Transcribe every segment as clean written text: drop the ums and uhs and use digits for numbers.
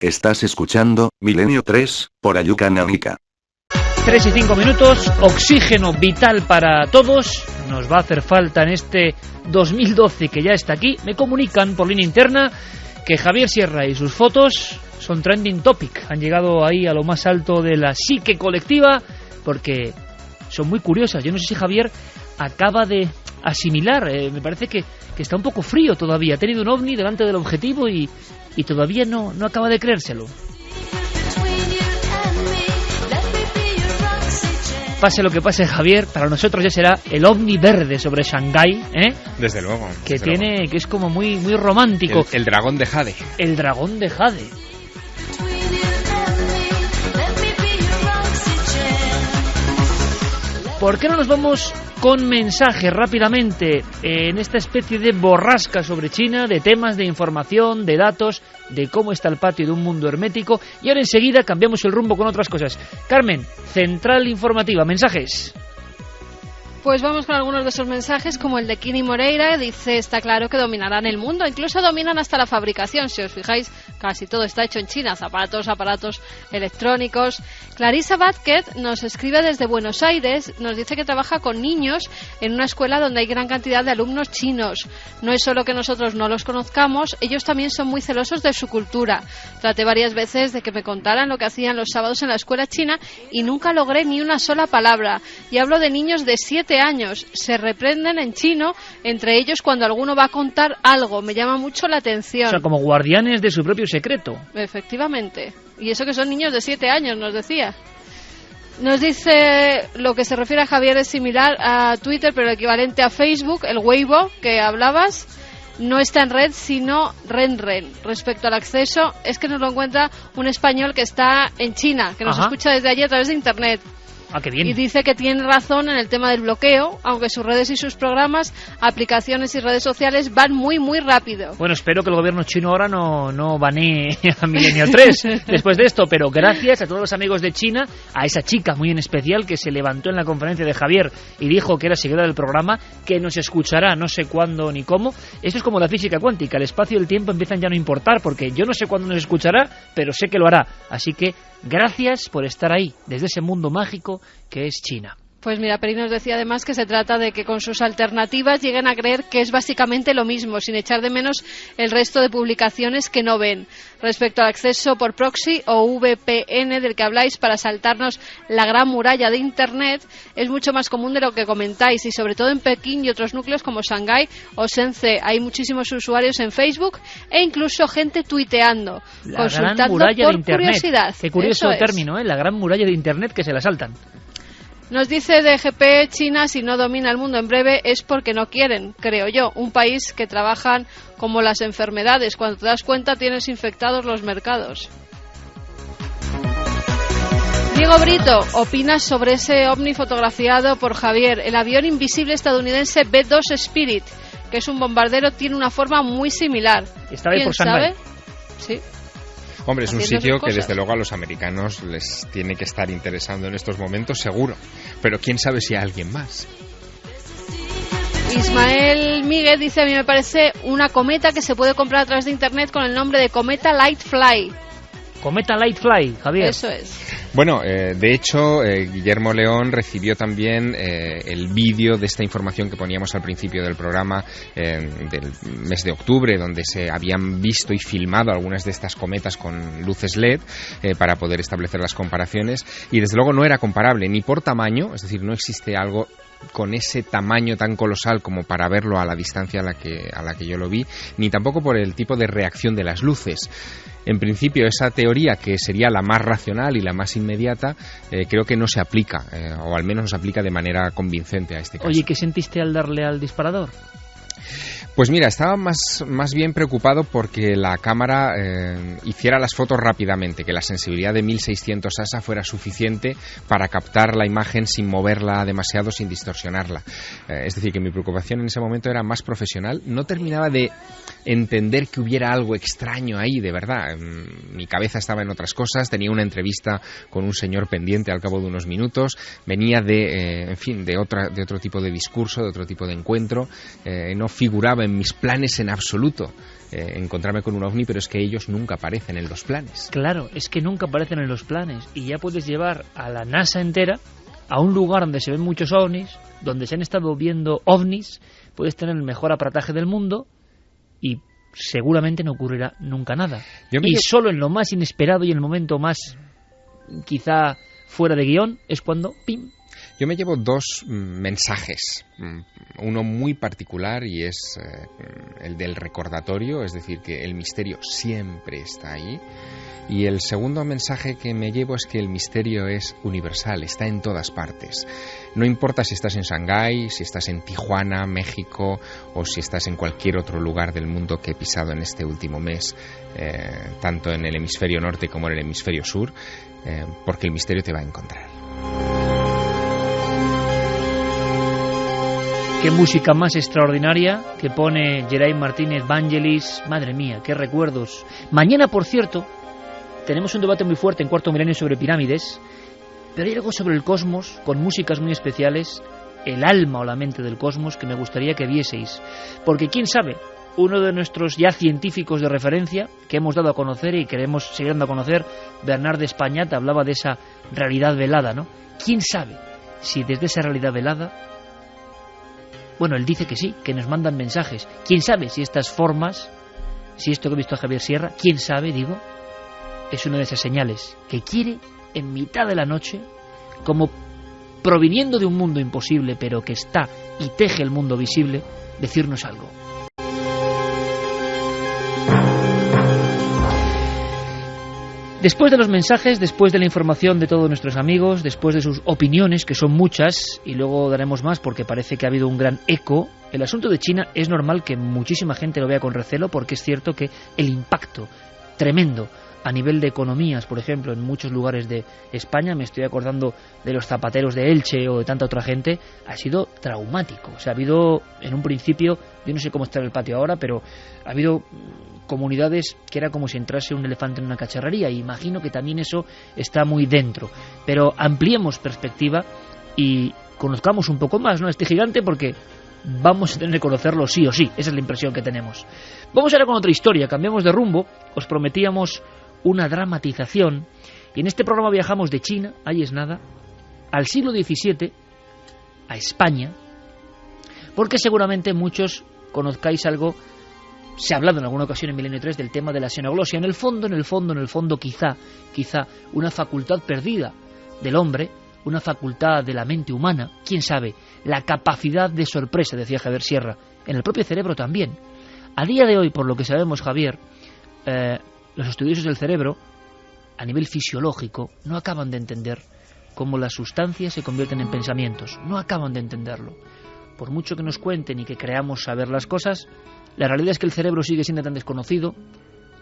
Estás escuchando Milenio 3, por Ayuca Náutica. 3 y 5 minutos, oxígeno vital para todos. Nos va a hacer falta en este 2012 que ya está aquí. Me comunican por línea interna que Javier Sierra y sus fotos son trending topic. Han llegado ahí a lo más alto de la psique colectiva porque son muy curiosas. Yo no sé si Javier acaba de asimilar, me parece que está un poco frío todavía. Ha tenido un ovni delante del objetivo y todavía no acaba de creérselo. Pase lo que pase, Javier, para nosotros ya será el ovni verde sobre Shanghái, ¿eh? Desde luego. Que es como muy romántico. El dragón de Jade. El dragón de Jade. ¿Por qué no nos vamos con mensajes rápidamente en esta especie de borrasca sobre China, de temas, de información, de datos, de cómo está el patio de un mundo hermético? Y ahora enseguida cambiamos el rumbo con otras cosas. Carmen, central informativa, mensajes. Pues vamos con algunos de esos mensajes, como el de Kini Moreira. Dice, está claro que dominarán el mundo, incluso dominan hasta la fabricación. Si os fijáis, casi todo está hecho en China, zapatos, aparatos electrónicos. Clarisa Vázquez nos escribe desde Buenos Aires, nos dice que trabaja con niños en una escuela donde hay gran cantidad de alumnos chinos. No es solo que nosotros no los conozcamos, ellos también son muy celosos de su cultura. Traté varias veces de que me contaran lo que hacían los sábados en la escuela china y nunca logré ni una sola palabra. Y hablo de niños de 7 años, se reprenden en chino entre ellos cuando alguno va a contar algo. Me llama mucho la atención. O sea, como guardianes de su propio secreto. Efectivamente. Y eso que son niños de 7 años, nos decía. Nos dice, lo que se refiere a Javier es similar a Twitter, pero el equivalente a Facebook, el Weibo que hablabas, no está en red, sino Renren. Respecto al acceso, es que nos lo encuentra un español que está en China, que nos escucha desde allí a través de Internet. Ah, qué bien. Y dice que tiene razón en el tema del bloqueo, aunque sus redes y sus programas, aplicaciones y redes sociales van muy rápido. Bueno, espero que el gobierno chino ahora no banee a Milenio 3 después de esto, pero gracias a todos los amigos de China, a esa chica muy en especial que se levantó en la conferencia de Javier y dijo que era seguidora del programa, que nos escuchará no sé cuándo ni cómo. Esto es como la física cuántica, el espacio y el tiempo empiezan ya a no importar, porque yo no sé cuándo nos escuchará, pero sé que lo hará. Así que gracias por estar ahí, desde ese mundo mágico que es China. Pues mira, Peri nos decía además que se trata de que con sus alternativas lleguen a creer que es básicamente lo mismo, sin echar de menos el resto de publicaciones que no ven. Respecto al acceso por proxy o VPN del que habláis para saltarnos la gran muralla de Internet, es mucho más común de lo que comentáis, y sobre todo en Pekín y otros núcleos como Shanghái o Shenzhen. Hay muchísimos usuarios en Facebook e incluso gente tuiteando, la gran muralla por de Internet. Curiosidad. Qué curioso término, ¿eh? La gran muralla de Internet, que se la saltan. Nos dice DGP, China si no domina el mundo en breve es porque no quieren, creo yo. Un país que trabajan como las enfermedades. Cuando te das cuenta tienes infectados los mercados. Diego Brito, ¿opinas sobre ese ovni fotografiado por Javier? El avión invisible estadounidense B-2 Spirit, que es un bombardero, tiene una forma muy similar. ¿Está ahí por Shanghái? Sí. Hombre, es un sitio que desde luego a los americanos les tiene que estar interesando en estos momentos, seguro. Pero quién sabe si a alguien más. Ismael Miguel dice, a mí me parece una cometa que se puede comprar a través de Internet con el nombre de Cometa Lightfly. Cometa Lightfly, Javier. Eso es. Bueno, de hecho, Guillermo León recibió también el vídeo de esta información que poníamos al principio del programa del mes de octubre, donde se habían visto y filmado algunas de estas cometas con luces LED para poder establecer las comparaciones, y desde luego no era comparable ni por tamaño, es decir, no existe algo con ese tamaño tan colosal como para verlo a la distancia a la que yo lo vi, ni tampoco por el tipo de reacción de las luces. En principio, esa teoría, que sería la más racional y la más inmediata, creo que no se aplica, o al menos no se aplica de manera convincente a este caso. Oye, ¿qué sentiste al darle al disparador? Pues mira, estaba más bien preocupado porque la cámara hiciera las fotos rápidamente, que la sensibilidad de 1600 ASA fuera suficiente para captar la imagen sin moverla demasiado, sin distorsionarla. Es decir, que mi preocupación en ese momento era más profesional. No terminaba de entender que hubiera algo extraño ahí, de verdad. Mi cabeza estaba en otras cosas, tenía una entrevista con un señor pendiente al cabo de unos minutos, venía de otro tipo de discurso, de otro tipo de encuentro, no figuraba en en mis planes en absoluto encontrarme con un ovni, pero es que ellos nunca aparecen en los planes. Claro, es que nunca aparecen en los planes y ya puedes llevar a la NASA entera a un lugar donde se ven muchos ovnis, donde se han estado viendo ovnis, puedes tener el mejor aparataje del mundo y seguramente no ocurrirá nunca nada. Y solo en lo más inesperado y en el momento más quizá fuera de guión es cuando ¡pim! Yo me llevo dos mensajes, uno muy particular y es el del recordatorio, es decir, que el misterio siempre está ahí. Y el segundo mensaje que me llevo es que el misterio es universal, está en todas partes. No importa si estás en Shanghái, si estás en Tijuana, México, o si estás en cualquier otro lugar del mundo que he pisado en este último mes, tanto en el hemisferio norte como en el hemisferio sur, porque el misterio te va a encontrar. Qué música más extraordinaria que pone Geray Martínez Vangelis. Madre mía, qué recuerdos. Mañana, por cierto, tenemos un debate muy fuerte en Cuarto Milenio sobre pirámides, pero hay algo sobre el cosmos, con músicas muy especiales, el alma o la mente del cosmos, que me gustaría que vieseis. Porque quién sabe, uno de nuestros ya científicos de referencia, que hemos dado a conocer y queremos seguir dando a conocer, Bernard de Españat, hablaba de esa realidad velada, ¿no? ¿Quién sabe si desde esa realidad velada... Bueno, él dice que sí, que nos mandan mensajes. ¿Quién sabe si estas formas, si esto que he visto a Javier Sierra, quién sabe, digo, es una de esas señales que quiere en mitad de la noche, como proviniendo de un mundo imposible, pero que está y teje el mundo visible, decirnos algo? Después de los mensajes, después de la información de todos nuestros amigos, después de sus opiniones, que son muchas, y luego daremos más porque parece que ha habido un gran eco, el asunto de China es normal que muchísima gente lo vea con recelo, porque es cierto que el impacto tremendo a nivel de economías, por ejemplo, en muchos lugares de España, me estoy acordando de los zapateros de Elche o de tanta otra gente, ha sido traumático. O sea, ha habido en un principio, yo no sé cómo está el patio ahora, pero ha habido comunidades que era como si entrase un elefante en una cacharrería, y imagino que también eso está muy dentro. Pero ampliemos perspectiva y conozcamos un poco más, ¿no?, este gigante, porque vamos a tener que conocerlo sí o sí. Esa es la impresión que tenemos. Vamos ahora con otra historia, cambiamos de rumbo. Os prometíamos una dramatización y en este programa viajamos de China, ahí es nada, al siglo XVII, a España, porque seguramente muchos conozcáis algo. Se ha hablado en alguna ocasión en Milenio 3 del tema de la xenoglosia. En el fondo, quizá una facultad perdida del hombre, una facultad de la mente humana, quién sabe, la capacidad de sorpresa, decía Javier Sierra, en el propio cerebro también. A día de hoy, por lo que sabemos, Javier, los estudiosos del cerebro, a nivel fisiológico, no acaban de entender cómo las sustancias se convierten en pensamientos. No acaban de entenderlo. Por mucho que nos cuenten y que creamos saber las cosas, la realidad es que el cerebro sigue siendo tan desconocido,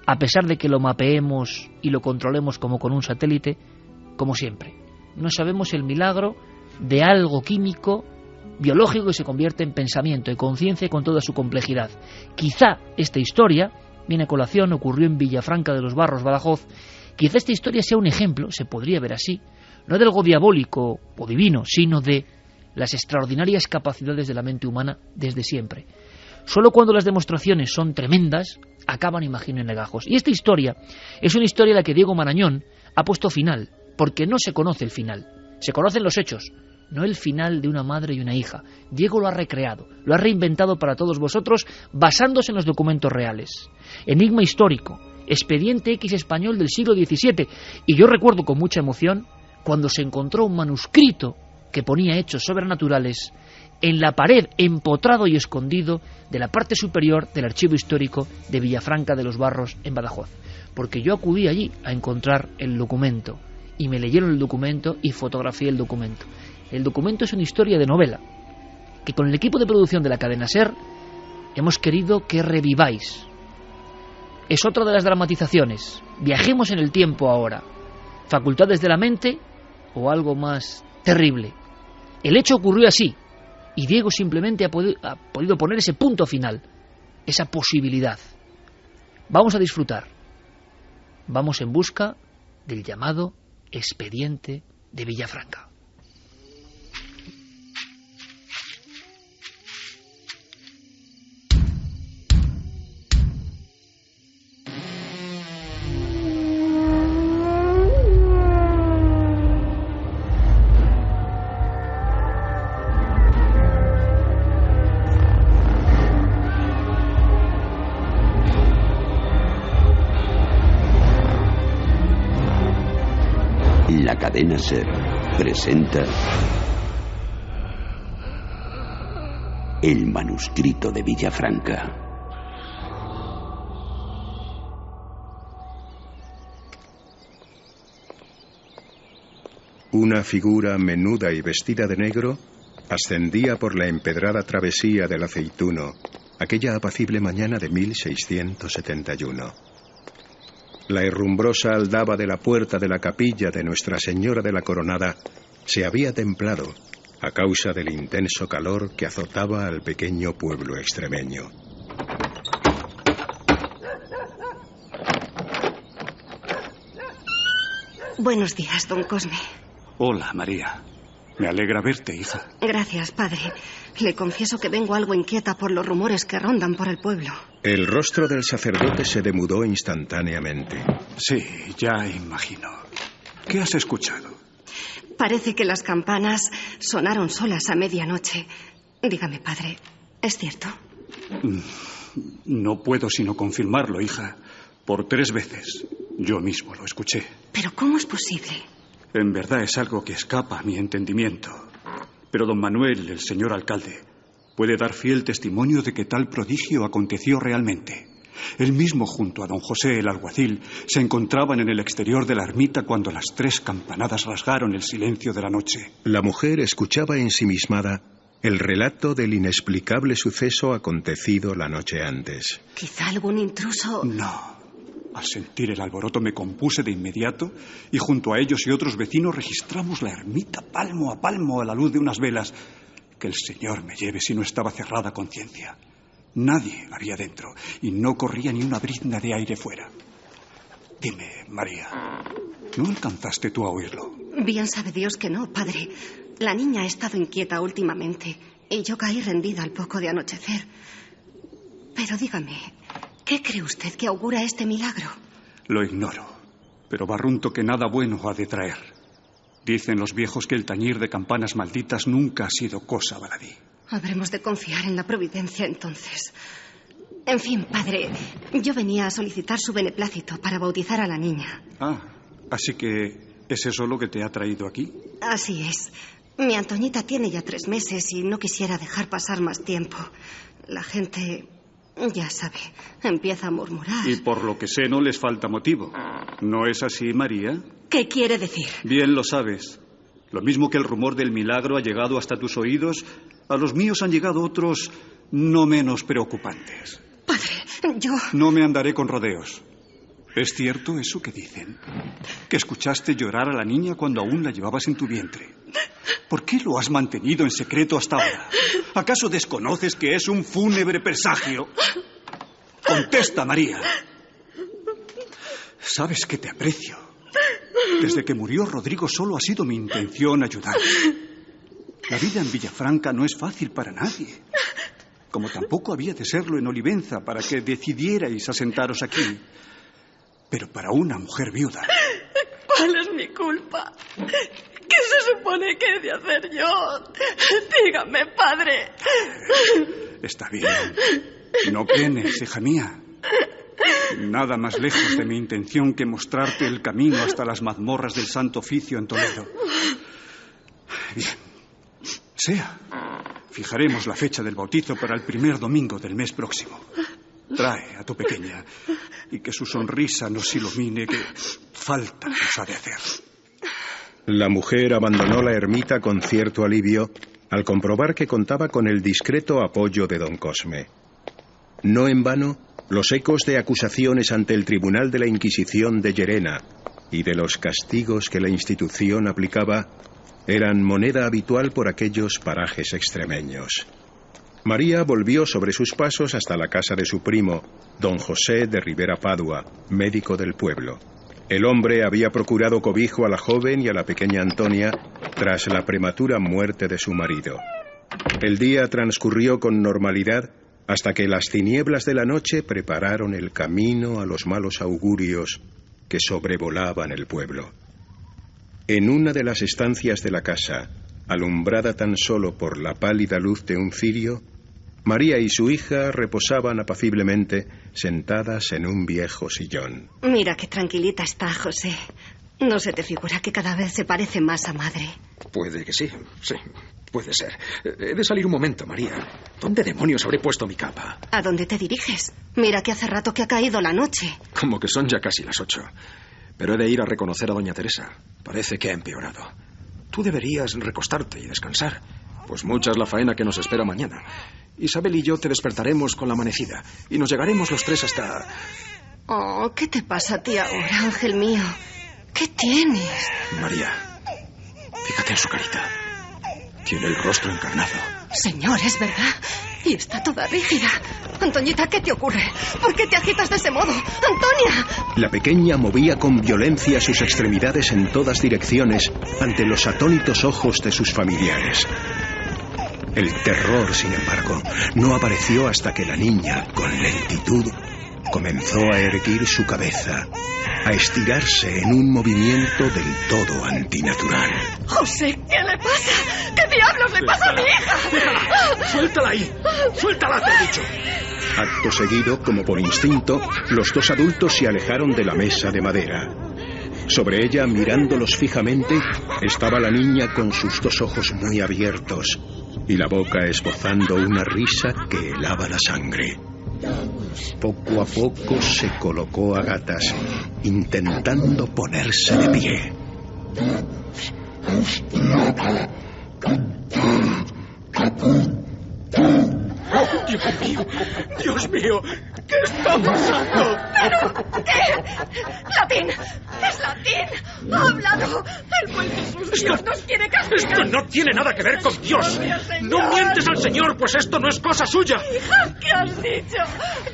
a pesar de que lo mapeemos y lo controlemos como con un satélite, como siempre. No sabemos el milagro de algo químico, biológico, que se convierte en pensamiento y conciencia con toda su complejidad. Quizá esta historia viene a colación, ocurrió en Villafranca de los Barros, Badajoz. Quizá esta historia sea un ejemplo, se podría ver así, no de algo diabólico o divino, sino de las extraordinarias capacidades de la mente humana desde siempre. Solo cuando las demostraciones son tremendas, acaban, imagino, en legajos. Y esta historia es una historia a la que Diego Marañón ha puesto final, porque no se conoce el final. Se conocen los hechos, no el final de una madre y una hija. Diego lo ha recreado, lo ha reinventado para todos vosotros, basándose en los documentos reales. Enigma histórico, expediente X español del siglo XVII. Y yo recuerdo con mucha emoción cuando se encontró un manuscrito que ponía hechos sobrenaturales en la pared, empotrado y escondido de la parte superior del archivo histórico de Villafranca de los Barros, en Badajoz. Porque yo acudí allí a encontrar el documento, y me leyeron el documento y fotografié el documento. El documento es una historia de novela, que con el equipo de producción de la cadena SER hemos querido que reviváis. Es otra de las dramatizaciones. Viajemos en el tiempo ahora. Facultades de la mente o algo más terrible. El hecho ocurrió así, y Diego simplemente ha podido poner ese punto final, esa posibilidad. Vamos a disfrutar. Vamos en busca del llamado expediente de Villafranca. La cadena SER presenta El manuscrito de Villafranca. Una figura menuda y vestida de negro ascendía por la empedrada travesía del Aceituno aquella apacible mañana de 1671. La herrumbrosa aldaba de la puerta de la capilla de Nuestra Señora de la Coronada se había templado a causa del intenso calor que azotaba al pequeño pueblo extremeño. Buenos días, don Cosme. Hola, María. Me alegra verte, hija. Gracias, padre. Le confieso que vengo algo inquieta por los rumores que rondan por el pueblo. El rostro del sacerdote se demudó instantáneamente. Sí, ya imagino. ¿Qué has escuchado? Parece que las campanas sonaron solas a medianoche. Dígame, padre, ¿es cierto? No puedo sino confirmarlo, hija. Por 3 veces. Yo mismo lo escuché. ¿Pero cómo es posible? En verdad es algo que escapa a mi entendimiento. Pero don Manuel, el señor alcalde, puede dar fiel testimonio de que tal prodigio aconteció realmente. Él mismo, junto a don José, el alguacil, se encontraban en el exterior de la ermita cuando las 3 campanadas rasgaron el silencio de la noche. La mujer escuchaba ensimismada el relato del inexplicable suceso acontecido la noche antes. ¿Quizá algún intruso? No. Al sentir el alboroto me compuse de inmediato y junto a ellos y otros vecinos registramos la ermita palmo a palmo a la luz de unas velas. Que el Señor me lleve si no estaba cerrada conciencia. Nadie había dentro y no corría ni una brizna de aire fuera. Dime, María, ¿no alcanzaste tú a oírlo? Bien sabe Dios que no, padre. La niña ha estado inquieta últimamente y yo caí rendida al poco de anochecer. Pero dígame, ¿qué cree usted que augura este milagro? Lo ignoro, pero barrunto que nada bueno ha de traer. Dicen los viejos que el tañir de campanas malditas nunca ha sido cosa baladí. Habremos de confiar en la providencia entonces. En fin, padre, yo venía a solicitar su beneplácito para bautizar a la niña. Ah, así que ¿es eso lo que te ha traído aquí? Así es. Mi Antoñita tiene ya 3 meses y no quisiera dejar pasar más tiempo. La gente, ya sabe, empieza a murmurar. Y por lo que sé no les falta motivo. ¿No es así, María? ¿Qué quiere decir? Bien lo sabes. Lo mismo que el rumor del milagro ha llegado hasta tus oídos, a los míos han llegado otros no menos preocupantes. Padre, yo... No me andaré con rodeos. ¿Es cierto eso que dicen? ¿Que escuchaste llorar a la niña cuando aún la llevabas en tu vientre? ¿Por qué lo has mantenido en secreto hasta ahora? ¿Acaso desconoces que es un fúnebre presagio? Contesta, María. Sabes que te aprecio. Desde que murió Rodrigo solo ha sido mi intención ayudarte. La vida en Villafranca no es fácil para nadie. Como tampoco había de serlo en Olivenza para que decidierais asentaros aquí. Pero para una mujer viuda... ¿Cuál es mi culpa? ¿Qué se supone que he de hacer yo? Dígame, padre. Está bien. No penes, hija mía. Nada más lejos de mi intención que mostrarte el camino hasta las mazmorras del Santo Oficio en Toledo. Bien. Sea. Fijaremos la fecha del bautizo para el 1er domingo del mes próximo. Trae a tu pequeña y que su sonrisa nos ilumine, que falta nos ha de hacer. La mujer abandonó la ermita con cierto alivio al comprobar que contaba con el discreto apoyo de don Cosme. No en vano, los ecos de acusaciones ante el Tribunal de la Inquisición de Llerena y de los castigos que la institución aplicaba eran moneda habitual por aquellos parajes extremeños. María volvió sobre sus pasos hasta la casa de su primo, don José de Ribera Padua, médico del pueblo. El hombre había procurado cobijo a la joven y a la pequeña Antonia tras la prematura muerte de su marido. El día transcurrió con normalidad hasta que las tinieblas de la noche prepararon el camino a los malos augurios que sobrevolaban el pueblo. En una de las estancias de la casa, alumbrada tan solo por la pálida luz de un cirio, María y su hija reposaban apaciblemente sentadas en un viejo sillón. Mira qué tranquilita está, José. ¿No se te figura que cada vez se parece más a madre? Puede que sí, puede ser. He de salir un momento, María. ¿Dónde demonios habré puesto mi capa? ¿A dónde te diriges? Mira que hace rato que ha caído la noche. Como que son ya casi las 8. Pero he de ir a reconocer a doña Teresa. Parece que ha empeorado. Tú deberías recostarte y descansar, pues mucha es la faena que nos espera mañana. Isabel y yo te despertaremos con la amanecida y nos llegaremos los 3 hasta... Oh, ¿qué te pasa a ti ahora, ángel mío? ¿Qué tienes? María, fíjate en su carita. Tiene el rostro encarnado. Señor, es verdad. Y está toda rígida. Antoñita, ¿qué te ocurre? ¿Por qué te agitas de ese modo? ¡Antonia! La pequeña movía con violencia sus extremidades en todas direcciones ante los atónitos ojos de sus familiares. El terror, sin embargo, no apareció hasta que la niña, con lentitud, comenzó a erguir su cabeza, a estirarse en un movimiento del todo antinatural. José, ¿qué le pasa? ¿Qué diablos le pasa a mi hija? ¡Déjala! ¡Suéltala ahí! ¡Suéltala, te he dicho! Acto seguido, como por instinto, los 2 adultos se alejaron de la mesa de madera. Sobre ella, mirándolos fijamente, estaba la niña con sus 2 ojos muy abiertos y la boca esbozando una risa que helaba la sangre. Poco a poco se colocó a gatas, intentando ponerse de pie. ¡Dios mío! ¡Dios mío! ¿Qué está pasando? ¿Pero qué? ¡Latín! ¡Es Latín! ¡Ha hablado! ¡El buen Jesús Dios nos quiere castigar! ¡Esto no tiene nada que ver con Dios! ¡No mientes al Señor, pues esto no es cosa suya! ¡Hija, qué has dicho!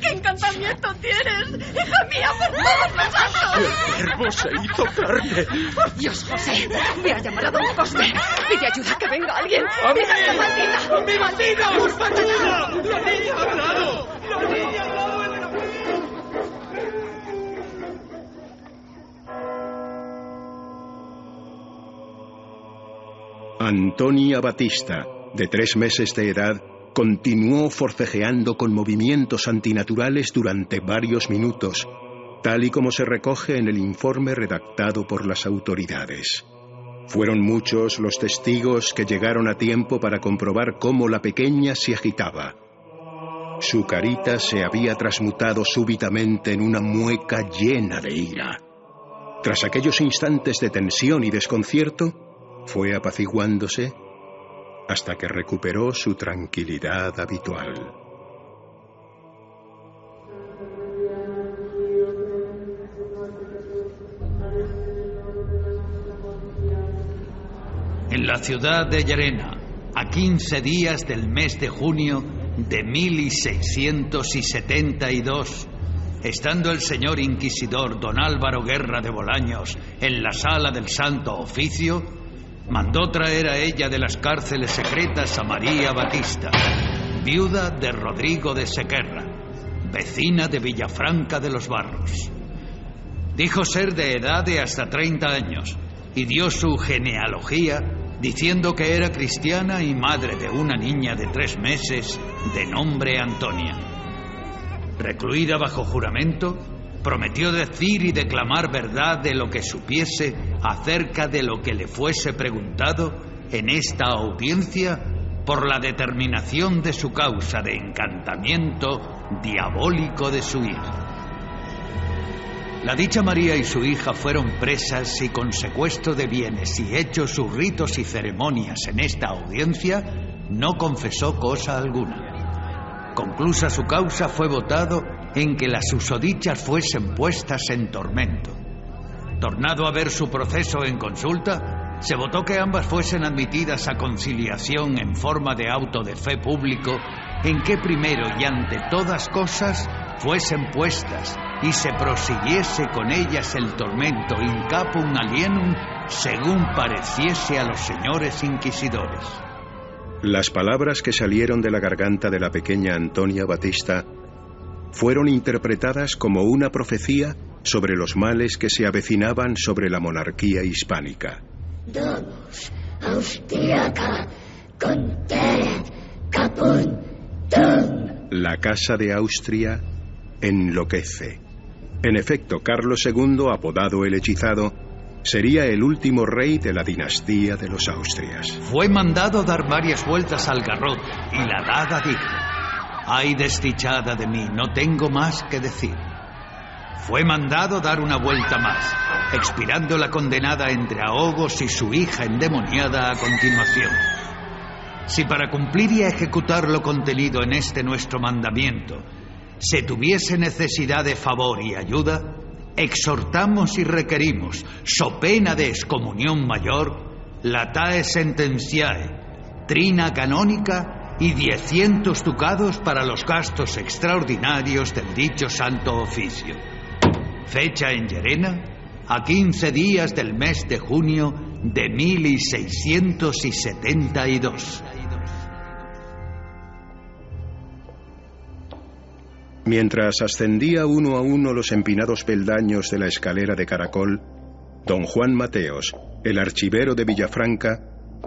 ¿Qué encantamiento tienes? ¡Hija mía, por todos los santos! ¡El verbo se hizo carne! ¡Por Dios, José! Ve a llamar a don Cosme. Pide ayuda, que venga alguien. ¡A mí! ¡Mira, maldita! ¡A mí, maldita! ¡Por favor! ¡La niña ha hablado! ¡La niña ha hablado! Antonia Batista, de 3 meses de edad, continuó forcejeando con movimientos antinaturales durante varios minutos, tal y como se recoge en el informe redactado por las autoridades. Fueron muchos los testigos que llegaron a tiempo para comprobar cómo la pequeña se agitaba. Su carita se había transmutado súbitamente en una mueca llena de ira. Tras aquellos instantes de tensión y desconcierto, fue apaciguándose hasta que recuperó su tranquilidad habitual. En la ciudad de Llerena, a 15 días del mes de junio de 1672, estando el señor inquisidor don Álvaro Guerra de Bolaños en la sala del Santo Oficio, mandó traer a ella de las cárceles secretas a María Batista, viuda de Rodrigo de Sequerra, vecina de Villafranca de los Barros. Dijo ser de edad de hasta 30 años y dio su genealogía diciendo que era cristiana y madre de una niña de 3 meses de nombre Antonia. Recluida bajo juramento, prometió decir y declamar verdad de lo que supiese acerca de lo que le fuese preguntado en esta audiencia por la determinación de su causa de encantamiento diabólico de su hija. La dicha María y su hija fueron presas y con secuestro de bienes y hechos sus ritos y ceremonias en esta audiencia, no confesó cosa alguna. Conclusa su causa, fue votado en que las susodichas fuesen puestas en tormento. Tornado a ver su proceso en consulta, se votó que ambas fuesen admitidas a conciliación en forma de auto de fe público, en que primero y ante todas cosas fuesen puestas y se prosiguiese con ellas el tormento in capum alienum, según pareciese a los señores inquisidores. Las palabras que salieron de la garganta de la pequeña Antonia Batista fueron interpretadas como una profecía sobre los males que se avecinaban sobre la monarquía hispánica. Domus austriaca conterret capuntum. La casa de Austria enloquece. En efecto, Carlos II, apodado el Hechizado, sería el último rey de la dinastía de los Austrias. Fue mandado dar varias vueltas al garrote y la daga dijo: «Ay, desdichada de mí, no tengo más que decir». Fue mandado dar una vuelta más, expirando la condenada entre ahogos y su hija endemoniada a continuación. Si para cumplir y ejecutar lo contenido en este nuestro mandamiento se tuviese necesidad de favor y ayuda, exhortamos y requerimos, so pena de excomunión mayor, latae sententiae, trina canónica y 200 ducados para los gastos extraordinarios del dicho santo oficio. Fecha en Llerena, a 15 días del mes de junio de 1672. Mientras ascendía uno a uno los empinados peldaños de la escalera de caracol, don Juan Mateos, el archivero de Villafranca,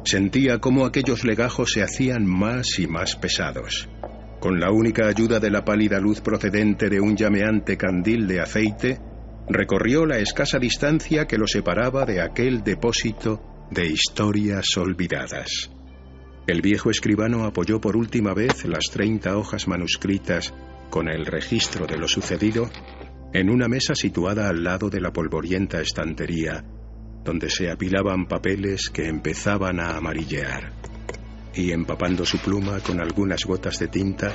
sentía cómo aquellos legajos se hacían más y más pesados. Con la única ayuda de la pálida luz procedente de un llameante candil de aceite, recorrió la escasa distancia que lo separaba de aquel depósito de historias olvidadas. El viejo escribano apoyó por última vez las 30 hojas manuscritas con el registro de lo sucedido en una mesa situada al lado de la polvorienta estantería, donde se apilaban papeles que empezaban a amarillear. Y empapando su pluma con algunas gotas de tinta,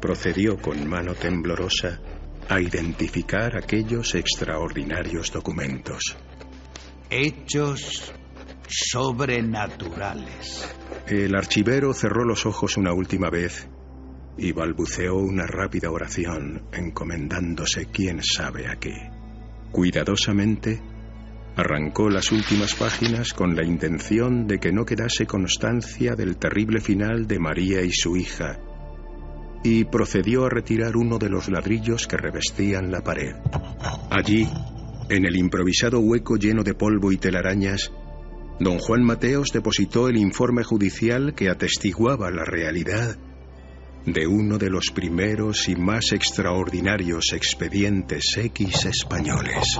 procedió con mano temblorosa a identificar aquellos extraordinarios documentos. Hechos sobrenaturales. El archivero cerró los ojos una última vez y balbuceó una rápida oración, encomendándose quién sabe a qué. Cuidadosamente arrancó las últimas páginas con la intención de que no quedase constancia del terrible final de María y su hija, y procedió a retirar uno de los ladrillos que revestían la pared. Allí, en el improvisado hueco lleno de polvo y telarañas, don Juan Mateos depositó el informe judicial que atestiguaba la realidad de uno de los primeros y más extraordinarios expedientes X españoles.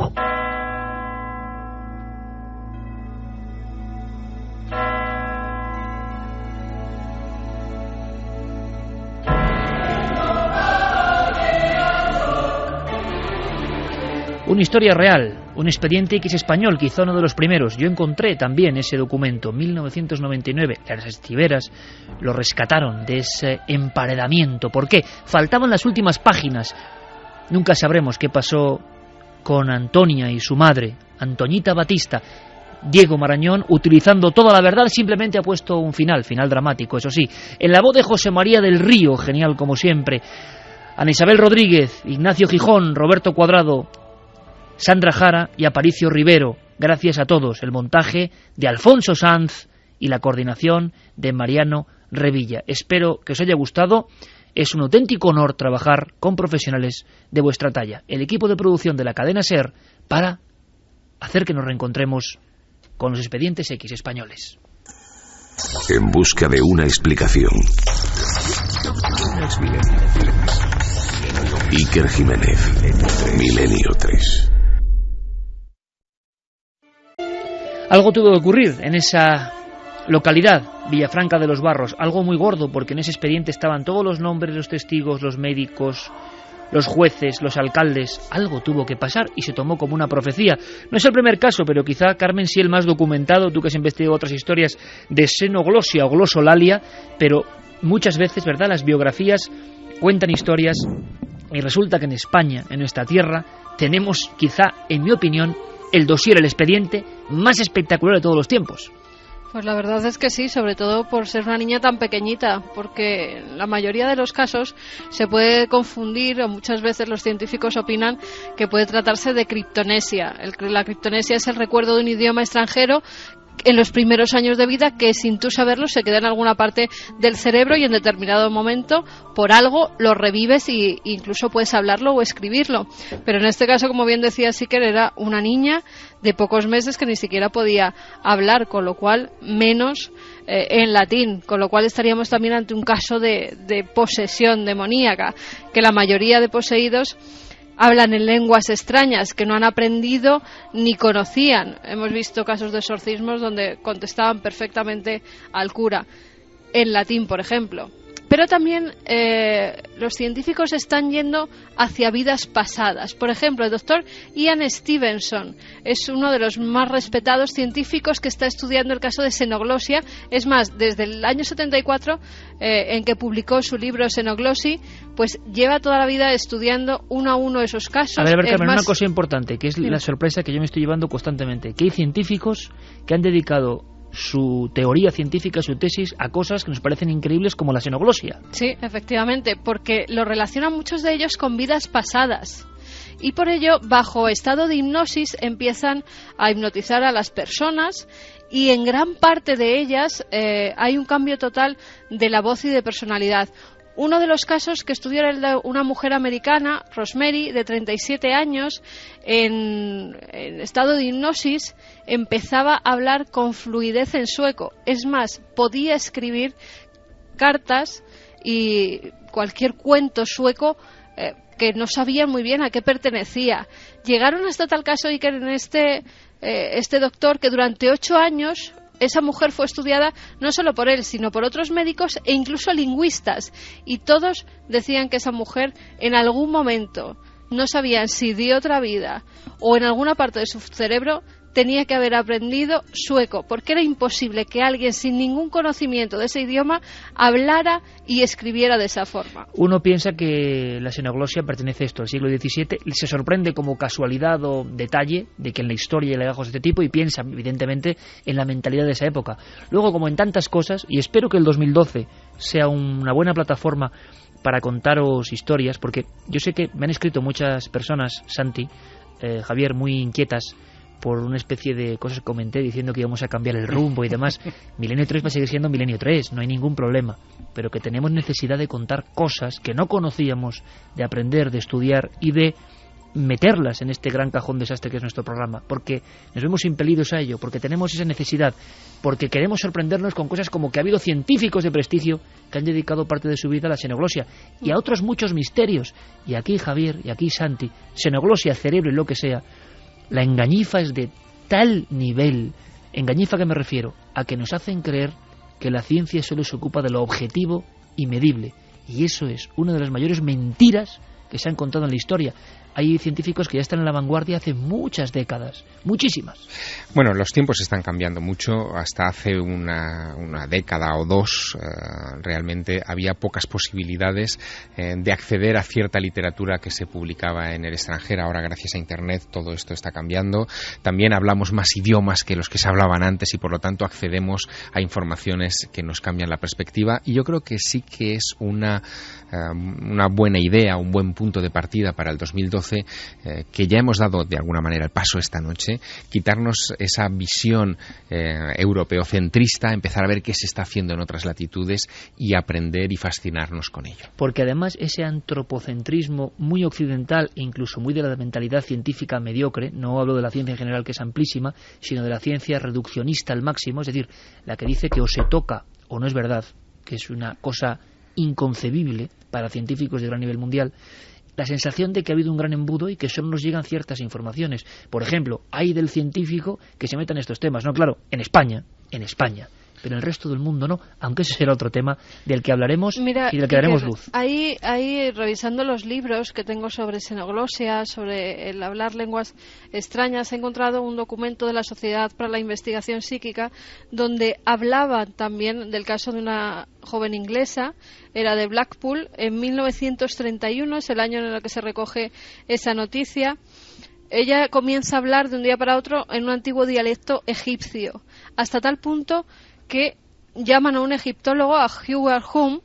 Una historia real, un expediente X español, quizá uno de los primeros. Yo encontré también ese documento, 1999. Las archiveras lo rescataron de ese emparedamiento. ¿Por qué? Faltaban las últimas páginas. Nunca sabremos qué pasó con Antonia y su madre, Antoñita Batista. Diego Marañón, utilizando toda la verdad, simplemente ha puesto un final dramático, eso sí. En la voz de José María del Río, genial como siempre. Ana Isabel Rodríguez, Ignacio Gijón, Roberto Cuadrado, Sandra Jara y Aparicio Rivero. Gracias a todos. El montaje de Alfonso Sanz y la coordinación de Mariano Revilla. Espero que os haya gustado. Es un auténtico honor trabajar con profesionales de vuestra talla. El equipo de producción de la cadena SER para hacer que nos reencontremos con los expedientes X españoles. En busca de una explicación. Iker Jiménez, Milenio 3. Algo tuvo que ocurrir en esa localidad, Villafranca de los Barros, algo muy gordo, porque en ese expediente estaban todos los nombres, los testigos, los médicos, los jueces, los alcaldes. Algo tuvo que pasar y se tomó como una profecía. No es el primer caso, pero quizá, Carmen, sí el más documentado, tú que has investigado otras historias de xenoglosia o glosolalia, pero muchas veces, ¿verdad?, las biografías cuentan historias y resulta que en España, en nuestra tierra, tenemos quizá, en mi opinión, el dossier, el expediente más espectacular de todos los tiempos. Pues la verdad es que sí, sobre todo por ser una niña tan pequeñita, porque en la mayoría de los casos se puede confundir, o muchas veces los científicos opinan que puede tratarse de criptonesia. La criptonesia es el recuerdo de un idioma extranjero en los primeros años de vida que sin tú saberlo se queda en alguna parte del cerebro y en determinado momento por algo lo revives e incluso puedes hablarlo o escribirlo. Pero en este caso, como bien decía Siker, era una niña de pocos meses que ni siquiera podía hablar, con lo cual menos en latín, con lo cual estaríamos también ante un caso de posesión demoníaca, que la mayoría de poseídos hablan en lenguas extrañas que no han aprendido ni conocían. Hemos visto casos de exorcismos donde contestaban perfectamente al cura, en latín, por ejemplo. Pero también los científicos están yendo hacia vidas pasadas. Por ejemplo, el doctor Ian Stevenson es uno de los más respetados científicos que está estudiando el caso de xenoglosia. Es más, desde el año 74, en que publicó su libro Xenoglosia, pues lleva toda la vida estudiando uno a uno esos casos. A ver, Carmen, una cosa importante, que es la sorpresa que yo me estoy llevando constantemente, que hay científicos que han dedicado su teoría científica, su tesis, a cosas que nos parecen increíbles como la xenoglosia. Sí, efectivamente, porque lo relacionan muchos de ellos con vidas pasadas. Y por ello, bajo estado de hipnosis, empiezan a hipnotizar a las personas y en gran parte de ellas hay un cambio total de la voz y de personalidad. Uno de los casos que estudió era el de una mujer americana, Rosemary, de 37 años, en estado de hipnosis, empezaba a hablar con fluidez en sueco. Es más, podía escribir cartas y cualquier cuento sueco que no sabían muy bien a qué pertenecía. Llegaron hasta tal caso y que en este doctor, que durante 8 años... esa mujer fue estudiada no solo por él, sino por otros médicos e incluso lingüistas. Y todos decían que esa mujer en algún momento, no sabían si de otra vida o en alguna parte de su cerebro, tenía que haber aprendido sueco, porque era imposible que alguien sin ningún conocimiento de ese idioma hablara y escribiera de esa forma. Uno piensa que la xenoglosia pertenece al siglo XVII, se sorprende como casualidad o detalle de que en la historia hay legajos de este tipo y piensa, evidentemente, en la mentalidad de esa época. Luego, como en tantas cosas, y espero que el 2012 sea una buena plataforma para contaros historias, porque yo sé que me han escrito muchas personas, Santi, Javier, muy inquietas, por una especie de cosas que comenté diciendo que íbamos a cambiar el rumbo y demás. Milenio 3 va a seguir siendo Milenio 3, no hay ningún problema, pero que tenemos necesidad de contar cosas que no conocíamos, de aprender, de estudiar y de meterlas en este gran cajón desastre que es nuestro programa, porque nos vemos impelidos a ello, porque tenemos esa necesidad, porque queremos sorprendernos con cosas como que ha habido científicos de prestigio que han dedicado parte de su vida a la xenoglosia y a otros muchos misterios. Y aquí Javier, y aquí Santi, xenoglosia, cerebro y lo que sea, la engañifa es de tal nivel. ¿Engañifa a qué me refiero? A que nos hacen creer que la ciencia solo se ocupa de lo objetivo y medible. Y eso es una de las mayores mentiras que se han contado en la historia. Hay científicos que ya están en la vanguardia hace muchas décadas, muchísimas. Bueno, los tiempos están cambiando mucho. Hasta hace una década o dos realmente había pocas posibilidades de acceder a cierta literatura que se publicaba en el extranjero. Ahora, gracias a Internet, todo esto está cambiando. También hablamos más idiomas que los que se hablaban antes y, por lo tanto, accedemos a informaciones que nos cambian la perspectiva. Y yo creo que sí que es una buena idea, un buen punto de partida para el 2012, que ya hemos dado de alguna manera el paso esta noche, quitarnos esa visión europeocentrista, empezar a ver qué se está haciendo en otras latitudes y aprender y fascinarnos con ello. Porque además ese antropocentrismo muy occidental e incluso muy de la mentalidad científica mediocre, no hablo de la ciencia en general que es amplísima, sino de la ciencia reduccionista al máximo, es decir, la que dice que o se toca o no es verdad, que es una cosa inconcebible para científicos de gran nivel mundial, la sensación de que ha habido un gran embudo y que solo nos llegan ciertas informaciones. Por ejemplo, hay del científico que se meta en estos temas, ¿no? Claro, en España, pero en el resto del mundo no, aunque ese será otro tema del que hablaremos y del que daremos luz. Ahí, revisando los libros que tengo sobre xenoglosia, sobre el hablar lenguas extrañas, he encontrado un documento de la Sociedad para la Investigación Psíquica donde hablaban también del caso de una joven inglesa, era de Blackpool, en 1931, es el año en el que se recoge esa noticia. Ella comienza a hablar de un día para otro en un antiguo dialecto egipcio, hasta tal punto que llaman a un egiptólogo, a Hubert Hume,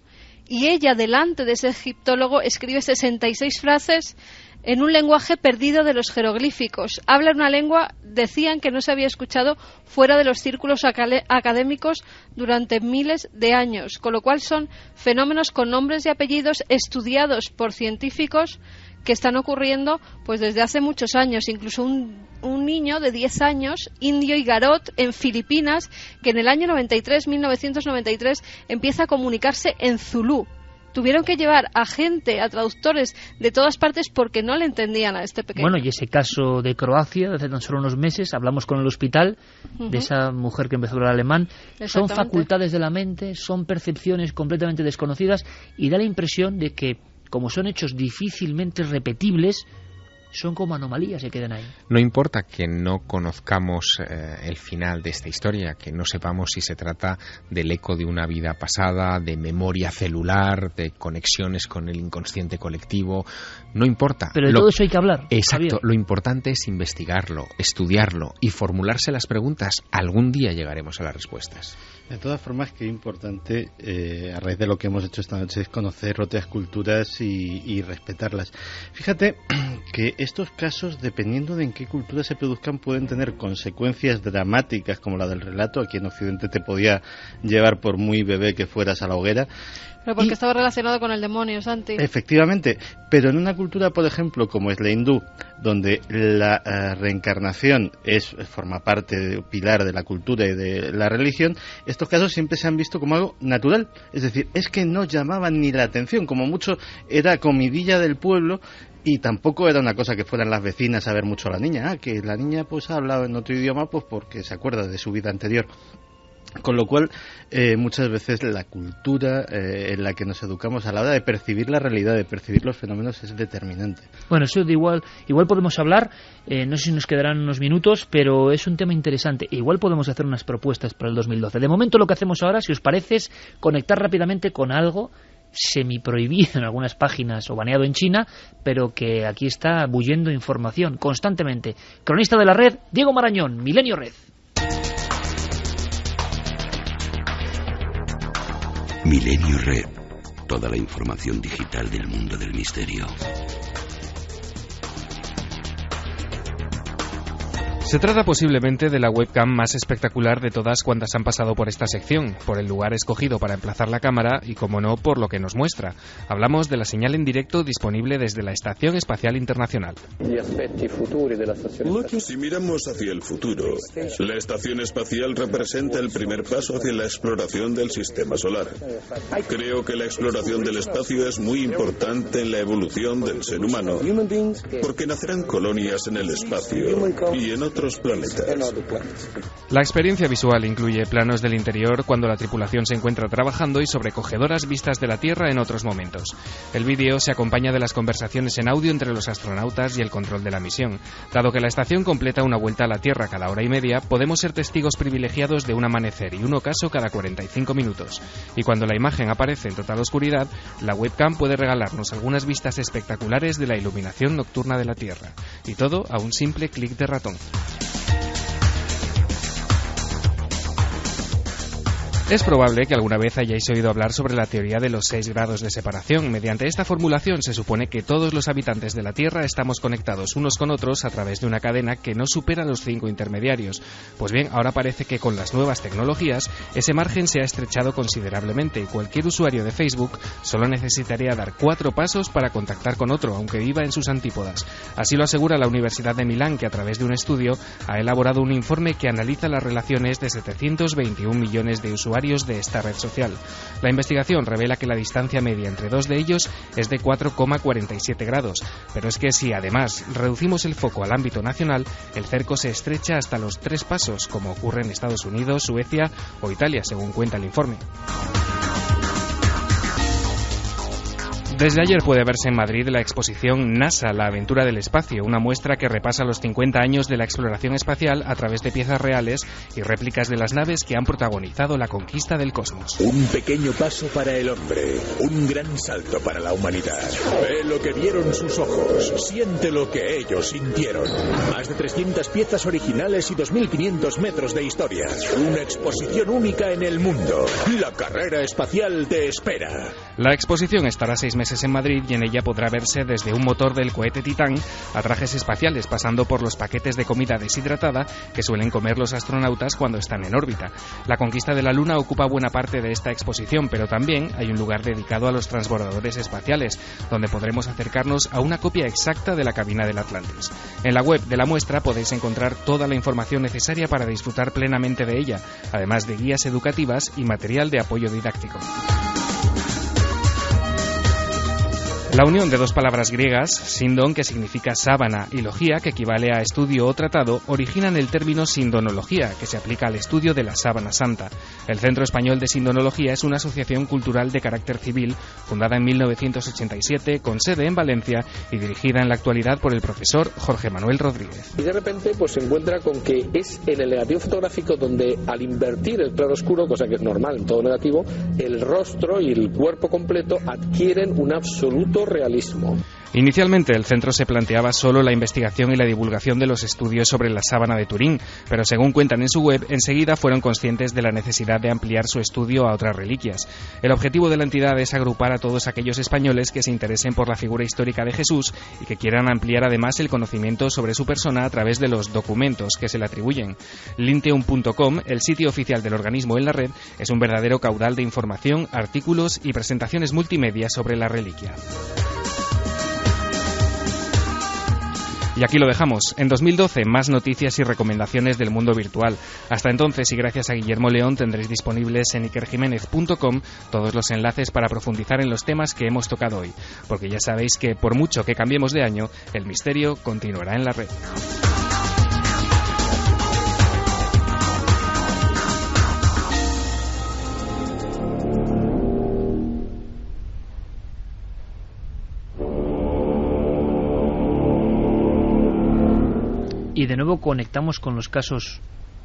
y ella, delante de ese egiptólogo, escribe 66 frases en un lenguaje perdido de los jeroglíficos. Habla una lengua, decían, que no se había escuchado fuera de los círculos académicos durante miles de años, con lo cual son fenómenos con nombres y apellidos estudiados por científicos que están ocurriendo pues desde hace muchos años. Incluso un niño de 10 años, indio y garot, en Filipinas, que en el año 1993, empieza a comunicarse en zulú. tuvieron que llevar a gente, a traductores de todas partes porque no le entendían a este pequeño. Bueno, y ese caso de Croacia, hace tan solo unos meses, hablamos con el hospital de esa mujer que empezó a hablar alemán. Son facultades de la mente, son percepciones completamente desconocidas y da la impresión de que, como son hechos difícilmente repetibles, son como anomalías que quedan ahí. No importa que no conozcamos el final de esta historia, que no sepamos si se trata del eco de una vida pasada, de memoria celular, de conexiones con el inconsciente colectivo, no importa. Pero de todo eso hay que hablar. Exacto, Javier. Lo importante es investigarlo, estudiarlo y formularse las preguntas. Algún día llegaremos a las respuestas. De todas formas, qué importante, a raíz de lo que hemos hecho esta noche, es conocer otras culturas y respetarlas. Fíjate que estos casos, dependiendo de en qué cultura se produzcan, pueden tener consecuencias dramáticas, como la del relato. Aquí en Occidente te podía llevar por muy bebé que fueras a la hoguera. Pero porque estaba relacionado con el demonio, Santi. Efectivamente, pero en una cultura, por ejemplo, como es la hindú, donde la reencarnación forma parte pilar de la cultura y de la religión, estos casos siempre se han visto como algo natural. Es decir, es que no llamaban ni la atención, como mucho era comidilla del pueblo. Y tampoco era una cosa que fueran las vecinas a ver mucho a la niña. Que la niña pues ha hablado en otro idioma pues porque se acuerda de su vida anterior. Con lo cual, muchas veces la cultura en la que nos educamos a la hora de percibir la realidad, de percibir los fenómenos, es determinante. Bueno, eso de igual podemos hablar, no sé si nos quedarán unos minutos, pero es un tema interesante. Igual podemos hacer unas propuestas para el 2012. De momento lo que hacemos ahora, si os parece, es conectar rápidamente con algo semi-prohibido en algunas páginas o baneado en China, pero que aquí está bullendo información constantemente. Cronista de la red, Diego Marañón, Milenio Red. Milenio Red. Toda la información digital del mundo del misterio. Se trata posiblemente de la webcam más espectacular de todas cuantas han pasado por esta sección, por el lugar escogido para emplazar la cámara y, como no, por lo que nos muestra. Hablamos de la señal en directo disponible desde la Estación Espacial Internacional. Si miramos hacia el futuro, la Estación Espacial representa el primer paso hacia la exploración del Sistema Solar. Creo que la exploración del espacio es muy importante en la evolución del ser humano, porque nacerán colonias en el espacio y en otros planetas. La experiencia visual incluye planos del interior cuando la tripulación se encuentra trabajando y sobrecogedoras vistas de la Tierra en otros momentos. El vídeo se acompaña de las conversaciones en audio entre los astronautas y el control de la misión. Dado que la estación completa una vuelta a la Tierra cada hora y media, podemos ser testigos privilegiados de un amanecer y un ocaso cada 45 minutos. Y cuando la imagen aparece en total oscuridad, la webcam puede regalarnos algunas vistas espectaculares de la iluminación nocturna de la Tierra. Y todo a un simple clic de ratón. Es probable que alguna vez hayáis oído hablar sobre la teoría de los 6 grados de separación. Mediante esta formulación se supone que todos los habitantes de la Tierra estamos conectados unos con otros a través de una cadena que no supera los 5 intermediarios. Pues bien, ahora parece que con las nuevas tecnologías ese margen se ha estrechado considerablemente y cualquier usuario de Facebook solo necesitaría dar 4 pasos para contactar con otro, aunque viva en sus antípodas. Así lo asegura la Universidad de Milán, que a través de un estudio ha elaborado un informe que analiza las relaciones de 721 millones de usuarios de esta red social. La investigación revela que la distancia media entre dos de ellos es de 4,47 grados, pero es que si además reducimos el foco al ámbito nacional, el cerco se estrecha hasta los 3 pasos, como ocurre en Estados Unidos, Suecia o Italia, según cuenta el informe. Desde ayer puede verse en Madrid la exposición NASA, la aventura del espacio, una muestra que repasa los 50 años de la exploración espacial a través de piezas reales y réplicas de las naves que han protagonizado la conquista del cosmos. Un pequeño paso para el hombre, un gran salto para la humanidad. Ve lo que vieron sus ojos, siente lo que ellos sintieron. Más de 300 piezas originales y 2.500 metros de historia. Una exposición única en el mundo. La carrera espacial te espera. La exposición estará 6 meses en Madrid y en ella podrá verse desde un motor del cohete Titán a trajes espaciales, pasando por los paquetes de comida deshidratada que suelen comer los astronautas cuando están en órbita. La conquista de la Luna ocupa buena parte de esta exposición, pero también hay un lugar dedicado a los transbordadores espaciales, donde podremos acercarnos a una copia exacta de la cabina del Atlantis. En la web de la muestra podéis encontrar toda la información necesaria para disfrutar plenamente de ella, además de guías educativas y material de apoyo didáctico. La unión de dos palabras griegas, sindon, que significa sábana, y logía, que equivale a estudio o tratado, originan el término sindonología, que se aplica al estudio de la sábana santa. El Centro Español de Sindonología es una asociación cultural de carácter civil, fundada en 1987, con sede en Valencia y dirigida en la actualidad por el profesor Jorge Manuel Rodríguez. Y de repente pues se encuentra con que es en el negativo fotográfico donde, al invertir el claro oscuro, cosa que es normal en todo negativo, el rostro y el cuerpo completo adquieren un absoluto realismo. Inicialmente el centro se planteaba solo la investigación y la divulgación de los estudios sobre la sábana de Turín, pero según cuentan en su web, enseguida fueron conscientes de la necesidad de ampliar su estudio a otras reliquias. El objetivo de la entidad es agrupar a todos aquellos españoles que se interesen por la figura histórica de Jesús y que quieran ampliar además el conocimiento sobre su persona a través de los documentos que se le atribuyen. Linteum.com, el sitio oficial del organismo en la red, es un verdadero caudal de información, artículos y presentaciones multimedia sobre la reliquia. Y aquí lo dejamos. En 2012, más noticias y recomendaciones del mundo virtual. Hasta entonces, y gracias a Guillermo León, tendréis disponibles en ikerjiménez.com todos los enlaces para profundizar en los temas que hemos tocado hoy. Porque ya sabéis que, por mucho que cambiemos de año, el misterio continuará en la red. Y de nuevo conectamos con los casos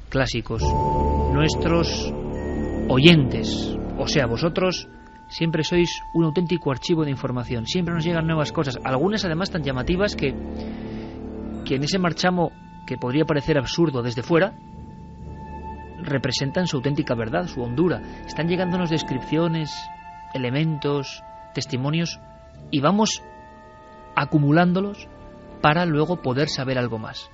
clásicos. Nuestros oyentes, o sea, vosotros, siempre sois un auténtico archivo de información. Siempre nos llegan nuevas cosas, algunas además tan llamativas que en ese marchamo que podría parecer absurdo desde fuera, representan su auténtica verdad, su hondura. Están llegándonos descripciones, elementos, testimonios, y vamos acumulándolos para luego poder saber algo más.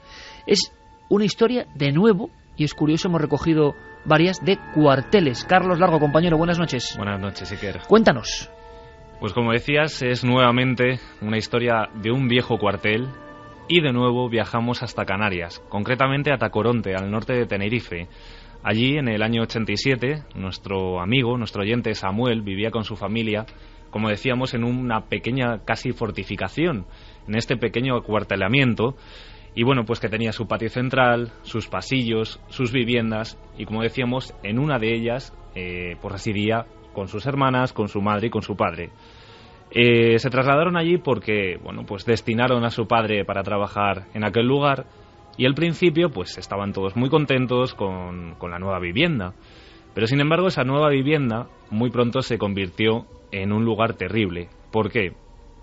Es una historia, de nuevo, y es curioso, hemos recogido varias, de cuarteles. Carlos Largo, compañero, buenas noches. Buenas noches, Iker. Cuéntanos. Pues como decías, es nuevamente una historia de un viejo cuartel, y de nuevo viajamos hasta Canarias, concretamente a Tacoronte, al norte de Tenerife. Allí, en el año 87, nuestro amigo, nuestro oyente Samuel, vivía con su familia, como decíamos, en una pequeña casi fortificación, en este pequeño acuartelamiento, y bueno, pues que tenía su patio central, sus pasillos, sus viviendas, y como decíamos, en una de ellas pues residía con sus hermanas, con su madre y con su padre. Se trasladaron allí porque, bueno, pues destinaron a su padre para trabajar en aquel lugar, y al principio pues estaban todos muy contentos con la nueva vivienda. Pero sin embargo, esa nueva vivienda muy pronto se convirtió en un lugar terrible. ¿Por qué?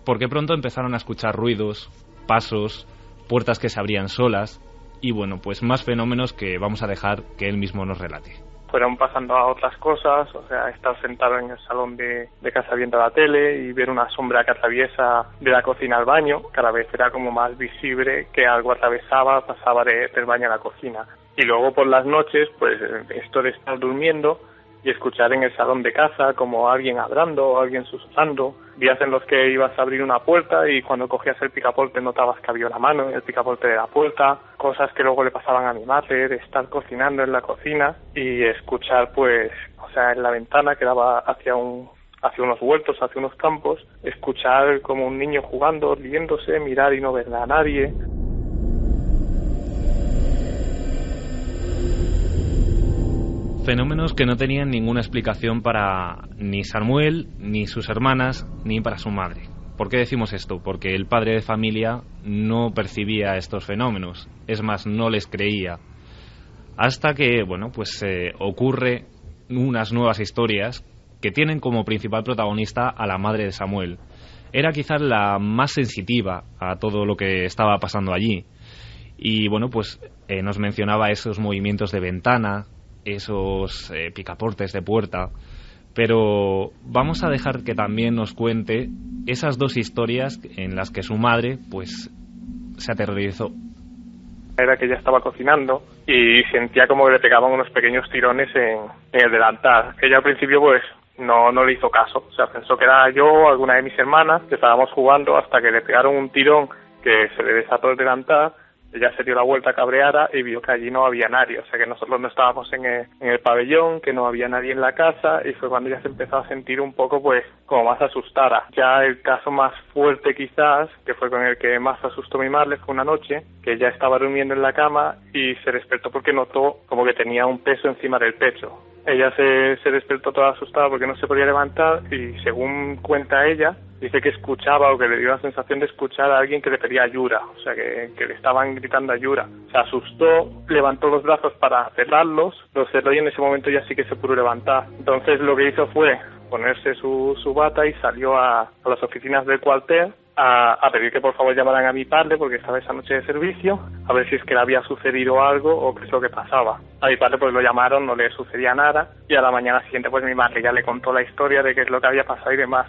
Porque pronto empezaron a escuchar ruidos, pasos, puertas que se abrían solas y, bueno, pues más fenómenos que vamos a dejar que él mismo nos relate. Fueron pasando a otras cosas, o sea, estar sentado en el salón de casa viendo la tele y ver una sombra que atraviesa de la cocina al baño. Cada vez era como más visible que algo pasaba del baño a la cocina. Y luego por las noches, pues esto de estar durmiendo y escuchar en el salón de casa como alguien hablando o alguien susurrando, días en los que ibas a abrir una puerta y cuando cogías el picaporte notabas que había una mano en el picaporte de la puerta, cosas que luego le pasaban a mi madre, de estar cocinando en la cocina y escuchar, pues, o sea, en la ventana que daba hacia unos huertos, hacia unos campos, escuchar como un niño jugando, riéndose, mirar y no ver a nadie. Fenómenos que no tenían ninguna explicación para ni Samuel, ni sus hermanas, ni para su madre. ¿Por qué decimos esto? Porque el padre de familia no percibía estos fenómenos, es más, no les creía. Hasta que, bueno, pues ocurre unas nuevas historias que tienen como principal protagonista a la madre de Samuel. Era quizás la más sensitiva a todo lo que estaba pasando allí. Y bueno, pues nos mencionaba esos movimientos de ventana, esos picaportes de puerta, pero vamos a dejar que también nos cuente esas dos historias en las que su madre pues se aterrorizó. Era que ella estaba cocinando y sentía como que le pegaban unos pequeños tirones en el delantal. Ella al principio pues no le hizo caso, o sea, pensó que era yo o alguna de mis hermanas que estábamos jugando hasta que le pegaron un tirón que se le desató el delantal Ella se dio la vuelta cabreada y vio que allí no había nadie, o sea que nosotros no estábamos en el pabellón, que no había nadie en la casa, y fue cuando ella se empezó a sentir un poco pues como más asustada. Ya el caso más fuerte quizás, que fue con el que más asustó mi madre, fue una noche que ella estaba durmiendo en la cama y se despertó porque notó como que tenía un peso encima del pecho. Ella se despertó toda asustada porque no se podía levantar y según cuenta ella, dice que escuchaba o que le dio la sensación de escuchar a alguien que le pedía ayuda, o sea que le estaban gritando ayuda. Se asustó, levantó los brazos para cerrarlos, los cerró y en ese momento ya sí que se pudo levantar. Entonces lo que hizo fue ponerse su bata y salió a las oficinas del cuartel a pedir que por favor llamaran a mi padre porque estaba esa noche de servicio, a ver si es que le había sucedido algo o qué es lo que pasaba. A mi padre pues lo llamaron, no le sucedía nada y a la mañana siguiente pues mi madre ya le contó la historia de qué es lo que había pasado y demás.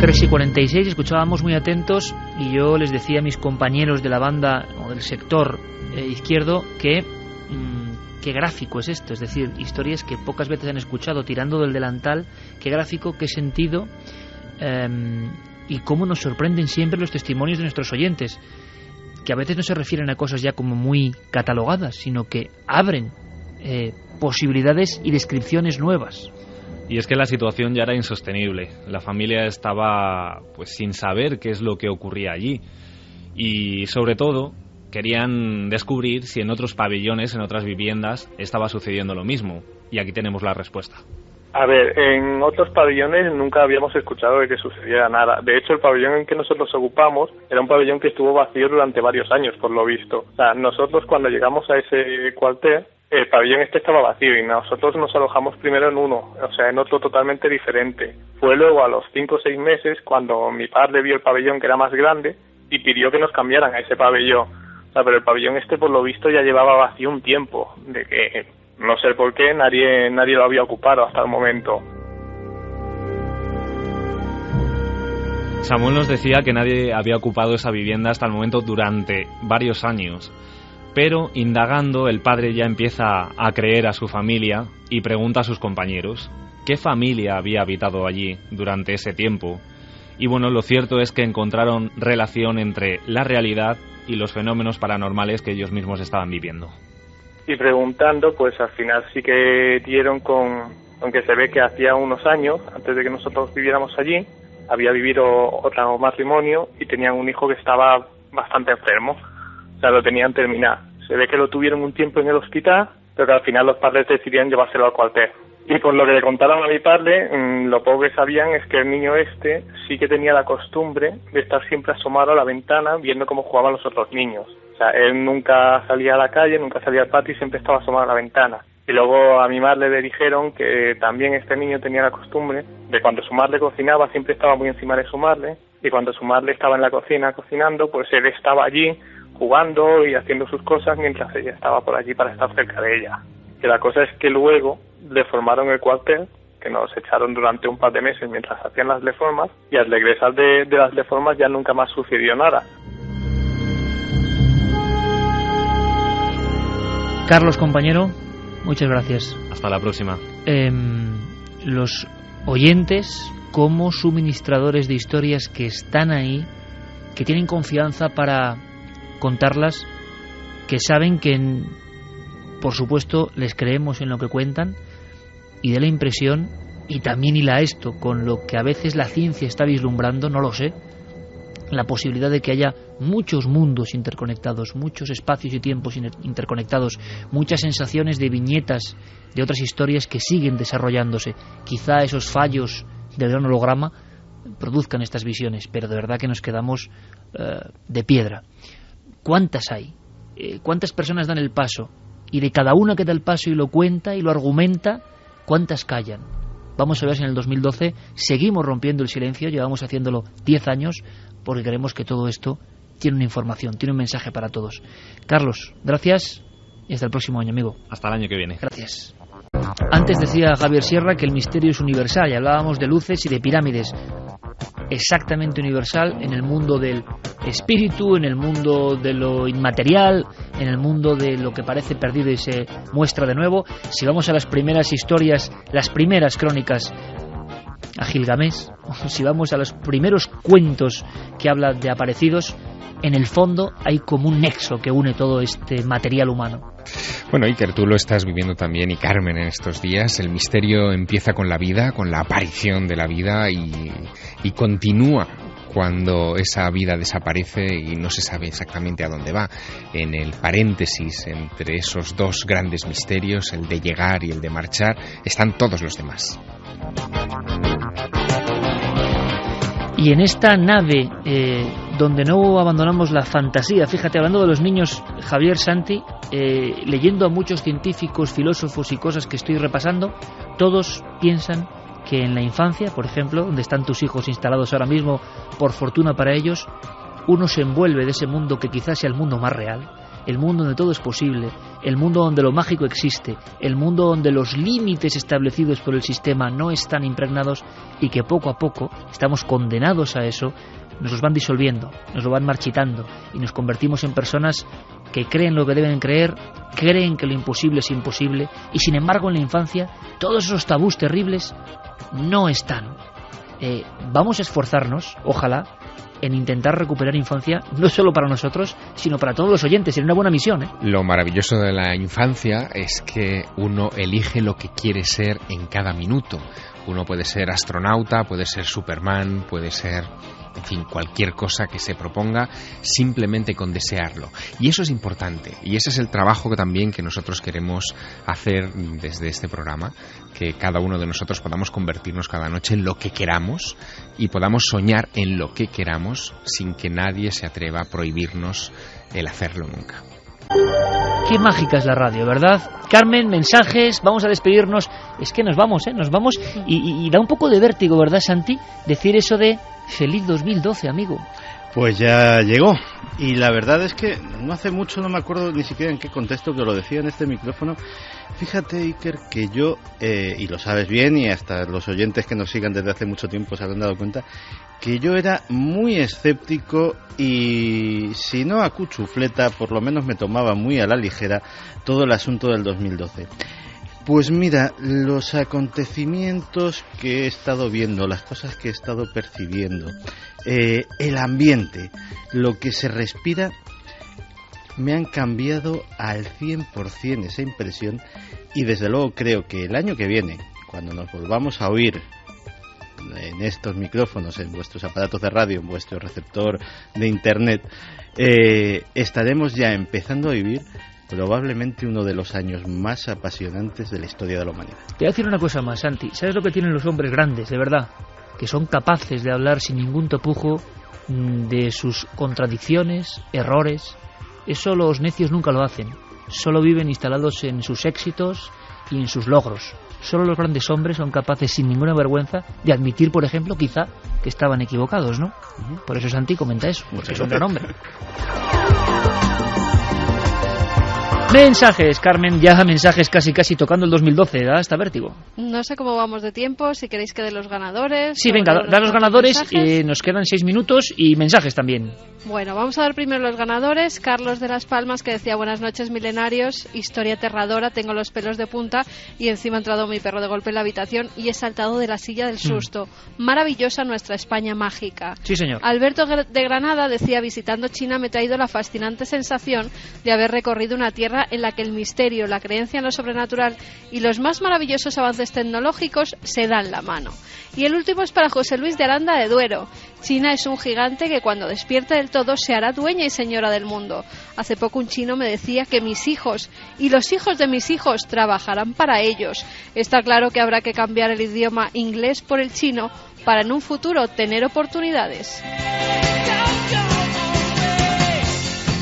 3:46, escuchábamos muy atentos y yo les decía a mis compañeros de la banda o del sector izquierdo que qué gráfico es esto, es decir, historias que pocas veces han escuchado, tirando del delantal, qué gráfico, qué sentido y cómo nos sorprenden siempre los testimonios de nuestros oyentes, que a veces no se refieren a cosas ya como muy catalogadas, sino que abren posibilidades y descripciones nuevas. Y es que la situación ya era insostenible. La familia estaba pues sin saber qué es lo que ocurría allí. Y sobre todo querían descubrir si en otros pabellones, en otras viviendas, estaba sucediendo lo mismo. Y aquí tenemos la respuesta. A ver, en otros pabellones nunca habíamos escuchado de que sucediera nada. De hecho, el pabellón en que nosotros ocupamos era un pabellón que estuvo vacío durante varios años, por lo visto. O sea, nosotros cuando llegamos a ese cuartel, el pabellón estaba vacío y nosotros nos alojamos primero en uno, o sea, en otro totalmente diferente. Fue luego a los 5 o 6 meses cuando mi padre vio el pabellón que era más grande y pidió que nos cambiaran a ese pabellón. O sea, pero el pabellón por lo visto ya llevaba vacío un tiempo, de que no sé por qué nadie lo había ocupado hasta el momento. Samuel nos decía que nadie había ocupado esa vivienda hasta el momento durante varios años. Pero indagando, el padre ya empieza a creer a su familia y pregunta a sus compañeros qué familia había habitado allí durante ese tiempo. Y bueno, lo cierto es que encontraron relación entre la realidad y los fenómenos paranormales que ellos mismos estaban viviendo. Y preguntando, pues al final sí que dieron aunque se ve que hacía unos años, antes de que nosotros viviéramos allí, había vivido otro matrimonio y tenían un hijo que estaba bastante enfermo. O sea, lo tenían terminado. Se ve que lo tuvieron un tiempo en el hospital, pero al final los padres decidieron llevárselo al cuartel. Y por lo que le contaron a mi padre, lo poco que sabían es que el niño sí que tenía la costumbre de estar siempre asomado a la ventana viendo cómo jugaban los otros niños. O sea, él nunca salía a la calle, nunca salía al patio y siempre estaba asomado a la ventana. Y luego a mi madre le dijeron que también este niño tenía la costumbre de cuando su madre cocinaba, siempre estaba muy encima de su madre, y cuando su madre estaba en la cocina cocinando, pues él estaba allí jugando y haciendo sus cosas mientras ella estaba por allí para estar cerca de ella. Que la cosa es que luego deformaron el cuartel, que nos echaron durante un par de meses mientras hacían las reformas, y al regresar de las reformas ya nunca más sucedió nada. Carlos, compañero, muchas gracias. Hasta la próxima. Los oyentes, como suministradores de historias que están ahí, que tienen confianza para contarlas, que saben que por supuesto les creemos en lo que cuentan, y da la impresión, y también hila esto con lo que a veces la ciencia está vislumbrando, no lo sé, la posibilidad de que haya muchos mundos interconectados, muchos espacios y tiempos interconectados, muchas sensaciones de viñetas de otras historias que siguen desarrollándose. Quizá esos fallos del gran holograma produzcan estas visiones, pero de verdad que nos quedamos de piedra. ¿Cuántas hay? ¿Cuántas personas dan el paso? Y de cada una que da el paso y lo cuenta y lo argumenta, ¿cuántas callan? Vamos a ver si en el 2012 seguimos rompiendo el silencio, llevamos haciéndolo 10 años, porque creemos que todo esto tiene una información, tiene un mensaje para todos. Carlos, gracias y hasta el próximo año, amigo. Hasta el año que viene. Gracias. Antes decía Javier Sierra que el misterio es universal y hablábamos de luces y de pirámides. Exactamente universal en el mundo del espíritu, en el mundo de lo inmaterial, en el mundo de lo que parece perdido y se muestra de nuevo. Si vamos a las primeras historias, las primeras crónicas a Gilgamesh, si vamos a los primeros cuentos que hablan de aparecidos, en el fondo hay como un nexo que une todo este material humano. Bueno, Iker, tú lo estás viviendo también, y Carmen, en estos días. El misterio empieza con la vida, con la aparición de la vida, y continúa cuando esa vida desaparece y no se sabe exactamente a dónde va. En el paréntesis entre esos dos grandes misterios, el de llegar y el de marchar, están todos los demás. Y en esta nave donde no abandonamos la fantasía, fíjate, hablando de los niños, Javier, Santi, leyendo a muchos científicos, filósofos y cosas que estoy repasando, todos piensan que en la infancia, por ejemplo, donde están tus hijos instalados ahora mismo, por fortuna para ellos, uno se envuelve de ese mundo que quizás sea el mundo más real, el mundo donde todo es posible, el mundo donde lo mágico existe, el mundo donde los límites establecidos por el sistema no están impregnados y que poco a poco estamos condenados a eso, nos los van disolviendo, nos lo van marchitando y nos convertimos en personas que creen lo que deben creer, creen que lo imposible es imposible y sin embargo en la infancia todos esos tabús terribles no están. Vamos a esforzarnos, ojalá, en intentar recuperar infancia, no solo para nosotros, sino para todos los oyentes. Sería una buena misión, ¿eh? Lo maravilloso de la infancia es que uno elige lo que quiere ser en cada minuto. Uno puede ser astronauta, puede ser Superman, puede ser, en fin, cualquier cosa que se proponga, simplemente con desearlo. Y eso es importante, y ese es el trabajo que nosotros queremos hacer desde este programa, que cada uno de nosotros podamos convertirnos cada noche en lo que queramos y podamos soñar en lo que queramos sin que nadie se atreva a prohibirnos el hacerlo nunca. Qué mágica es la radio, ¿verdad? Carmen, mensajes, vamos a despedirnos. Es que nos vamos, nos vamos y da un poco de vértigo, ¿verdad, Santi? Decir eso de feliz 2012, amigo. Pues ya llegó. Y la verdad es que no hace mucho, no me acuerdo ni siquiera en qué contexto que lo decía en este micrófono. Fíjate, Iker, que yo, y lo sabes bien, y hasta los oyentes que nos sigan desde hace mucho tiempo se habrán dado cuenta, que yo era muy escéptico y, si no a cuchufleta, por lo menos me tomaba muy a la ligera todo el asunto del 2012. Pues mira, los acontecimientos que he estado viendo, las cosas que he estado percibiendo, el ambiente, lo que se respira, me han cambiado al 100% esa impresión, y desde luego creo que el año que viene, cuando nos volvamos a oír en estos micrófonos, en vuestros aparatos de radio, en vuestro receptor de internet, estaremos ya empezando a vivir probablemente uno de los años más apasionantes de la historia de la humanidad. Te voy a decir una cosa más, Santi. ¿Sabes lo que tienen los hombres grandes, de verdad? Que son capaces de hablar sin ningún tapujo de sus contradicciones, errores. Eso los necios nunca lo hacen. Solo viven instalados en sus éxitos y en sus logros. Solo los grandes hombres son capaces, sin ninguna vergüenza, de admitir, por ejemplo, quizá, que estaban equivocados, ¿no? Por eso Santi comenta eso, porque es un gran hombre. Mensajes, Carmen, ya mensajes casi tocando el 2012, da hasta vértigo. No sé cómo vamos de tiempo, si queréis que dé los ganadores. Sí, venga, da los ganadores, nos quedan 6 minutos y mensajes también. Bueno, vamos a dar primero los ganadores. Carlos de Las Palmas, que decía: buenas noches, milenarios, historia aterradora, tengo los pelos de punta y encima ha entrado mi perro de golpe en la habitación y he saltado de la silla del susto. Maravillosa nuestra España mágica. Sí, señor. Alberto de Granada decía: visitando China me he traído la fascinante sensación de haber recorrido una tierra en la que el misterio, la creencia en lo sobrenatural y los más maravillosos avances tecnológicos se dan la mano. Y el último es para José Luis de Aranda de Duero. China es un gigante que cuando despierte del todo se hará dueña y señora del mundo. Hace poco un chino me decía que mis hijos y los hijos de mis hijos trabajarán para ellos. Está claro que habrá que cambiar el idioma inglés por el chino para en un futuro tener oportunidades.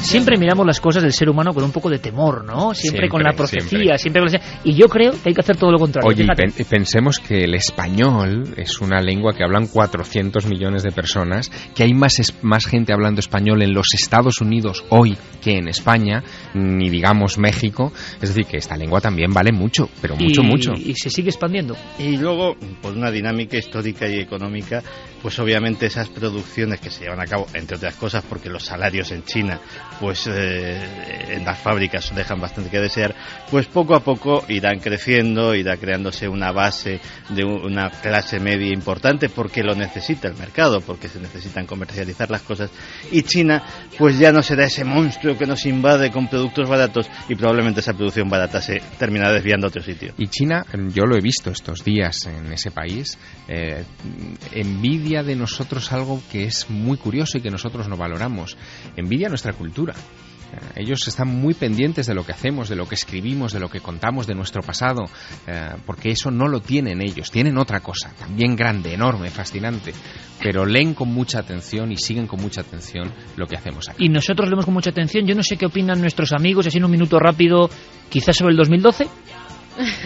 Siempre miramos las cosas del ser humano con un poco de temor, ¿no? Siempre con la profecía, siempre con y yo creo que hay que hacer todo lo contrario. Oye, pensemos que el español es una lengua que hablan 400 millones de personas, que hay más gente hablando español en los Estados Unidos hoy que en España, ni digamos México. Es decir, que esta lengua también vale mucho, pero mucho. Y se sigue expandiendo. Y luego, por una dinámica histórica y económica, pues obviamente esas producciones que se llevan a cabo, entre otras cosas porque los salarios en China pues en las fábricas dejan bastante que desear, pues poco a poco irán creciendo, irá creándose una base de una clase media importante, porque lo necesita el mercado, porque se necesitan comercializar las cosas, y China pues ya no será ese monstruo que nos invade con productos baratos, y probablemente esa producción barata se terminará desviando a otro sitio. Y China, yo lo he visto estos días en ese país, envidia de nosotros algo que es muy curioso y que nosotros no valoramos. Envidia nuestra cultura. Ellos están muy pendientes de lo que hacemos, de lo que escribimos, de lo que contamos de nuestro pasado, porque eso no lo tienen ellos. Tienen otra cosa, también grande, enorme, fascinante, pero leen con mucha atención y siguen con mucha atención lo que hacemos aquí. Y nosotros leemos con mucha atención. Yo no sé qué opinan nuestros amigos, así en un minuto rápido, quizás sobre el 2012.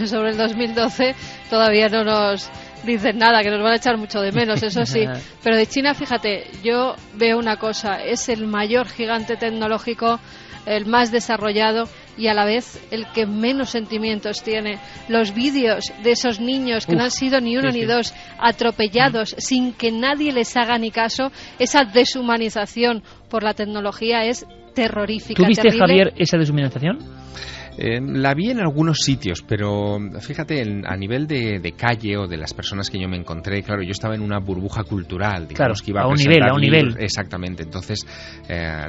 Sobre el 2012 todavía no nos dicen nada, que nos van a echar mucho de menos, eso sí. Pero de China, fíjate, yo veo una cosa: es el mayor gigante tecnológico, el más desarrollado, y a la vez el que menos sentimientos tiene. Los vídeos de esos niños que no han sido ni uno ni dos, atropellados sin que nadie les haga ni caso, esa deshumanización por la tecnología es terrorífica. ¿Tú viste, terrible. Javier, esa deshumanización? La vi en algunos sitios, pero fíjate, a nivel de calle o de las personas que yo me encontré, claro, yo estaba en una burbuja cultural, digamos, claro, que iba a un nivel. Exactamente, entonces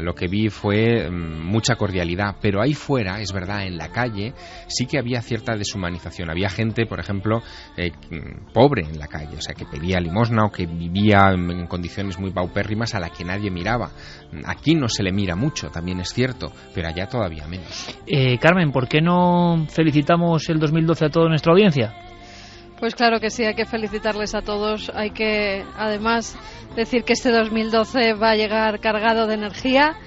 lo que vi fue mucha cordialidad, pero ahí fuera, es verdad, en la calle sí que había cierta deshumanización. Había gente, por ejemplo, pobre en la calle, o sea, que pedía limosna o que vivía en condiciones muy paupérrimas, a la que nadie miraba. Aquí no se le mira mucho, también es cierto, pero allá todavía menos. Carmen, ¿por qué no felicitamos el 2012 a toda nuestra audiencia? Pues claro que sí, hay que felicitarles a todos. Hay que, además, decir que este 2012 va a llegar cargado de energía,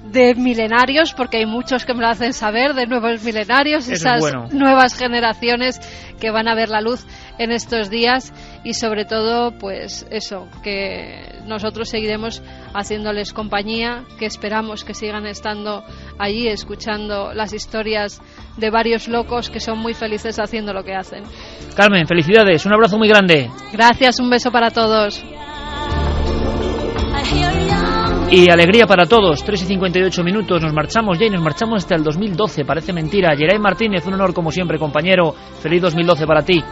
de milenarios, porque hay muchos que me lo hacen saber, de nuevos milenarios, esas nuevas generaciones que van a ver la luz en estos días, y sobre todo, pues eso, que nosotros seguiremos haciéndoles compañía, que esperamos que sigan estando allí escuchando las historias de varios locos que son muy felices haciendo lo que hacen. Carmen, felicidades, un abrazo muy grande. Gracias, un beso para todos. Y alegría para todos. 3:58, nos marchamos ya, y nos marchamos hasta el 2012, parece mentira. Geray Martínez, un honor como siempre, compañero. Feliz 2012 para ti,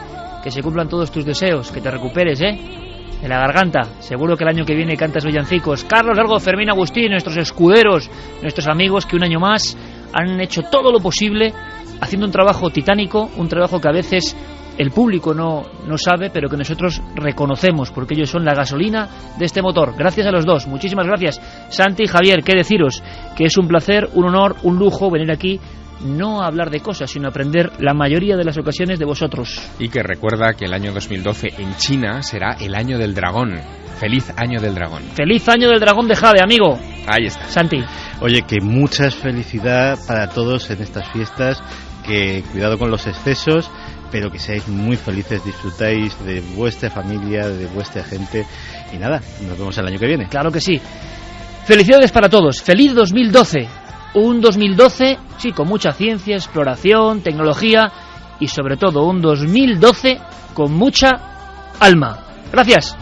que se cumplan todos tus deseos, que te recuperes, de la garganta. Seguro que el año que viene cantas villancicos. Carlos Largo, Fermín Agustín, nuestros escuderos, nuestros amigos que un año más han hecho todo lo posible, haciendo un trabajo titánico, un trabajo que a veces el público no sabe, pero que nosotros reconocemos, porque ellos son la gasolina de este motor. Gracias a los dos, muchísimas gracias. Santi y Javier, qué deciros, que es un placer, un honor, un lujo venir aquí, no a hablar de cosas, sino a aprender la mayoría de las ocasiones de vosotros. Y que recuerda que el año 2012 en China será el año del dragón. Feliz año del dragón. Feliz año del dragón de Jade, amigo. Ahí está. Santi. Oye, que mucha felicidad para todos en estas fiestas, que cuidado con los excesos, pero que seáis muy felices, disfrutáis de vuestra familia, de vuestra gente, y nada, nos vemos el año que viene. Claro que sí. Felicidades para todos, feliz 2012. Un 2012, sí, con mucha ciencia, exploración, tecnología, y sobre todo un 2012 con mucha alma. Gracias.